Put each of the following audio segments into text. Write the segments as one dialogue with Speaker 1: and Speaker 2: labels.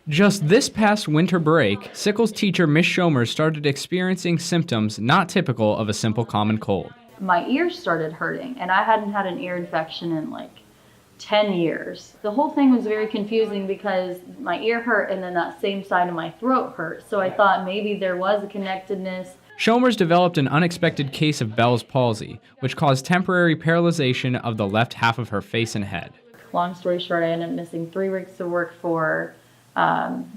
Speaker 1: Just this past winter break, Sickles teacher Miss Schomer started experiencing symptoms not typical of a simple common cold.
Speaker 2: My ears started hurting, and I hadn't had an ear infection in like 10 years. The whole thing was very confusing because my ear hurt and then that same side of my throat hurt. So I thought maybe there was a connectedness.
Speaker 1: Schomer's developed an unexpected case of Bell's palsy, which caused temporary paralyzation of the left half of her face and head.
Speaker 2: Long story short, I ended up missing 3 weeks of work for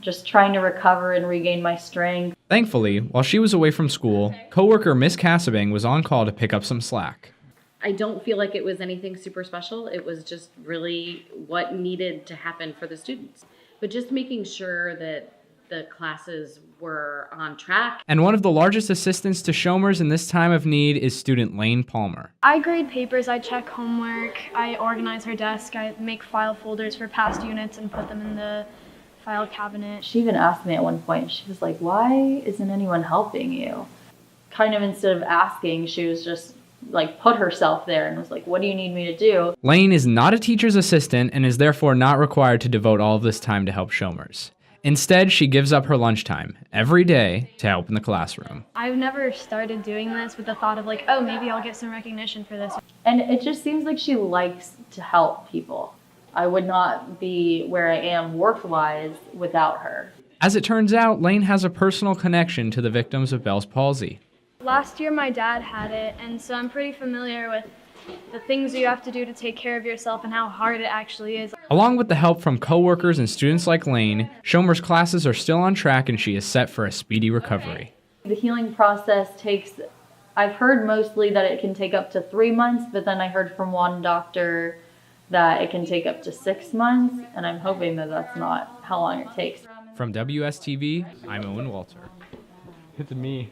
Speaker 2: just trying to recover and regain my strength.
Speaker 1: Thankfully, while she was away from school, coworker Miss Cassabang was on call to pick up some slack.
Speaker 3: I don't feel like it was anything super special. It was just really what needed to happen for the students. But just making sure that the classes were on track.
Speaker 1: And one of the largest assistants to Schomer's in this time of need is student Lane Palmer.
Speaker 4: I grade papers, I check homework, I organize her desk, I make file folders for past units and put them in the file cabinet.
Speaker 2: She even asked me at one point, she was like, "Why isn't anyone helping you?" Kind of instead of asking, she was just like put herself there and was like, "What do you need me to do?"
Speaker 1: Lane is not a teacher's assistant and is therefore not required to devote all of this time to help Schomer's. Instead, she gives up her lunchtime every day to help in the classroom.
Speaker 4: I've never started doing this with the thought of like, oh, maybe I'll get some recognition for this.
Speaker 2: And it just seems like she likes to help people. I would not be where I am work-wise without her.
Speaker 1: As it turns out, Lane has a personal connection to the victims of Bell's palsy.
Speaker 4: Last year my dad had it, and so I'm pretty familiar with the things you have to do to take care of yourself and how hard it actually is.
Speaker 1: Along with the help from coworkers and students like Lane, Schomer's classes are still on track and she is set for a speedy recovery.
Speaker 2: The healing process takes, I've heard mostly that it can take up to 3 months, but then I heard from one doctor that it can take up to 6 months, and I'm hoping that that's not how long it takes.
Speaker 1: From WSTV, I'm Owen Walter.
Speaker 5: It's me.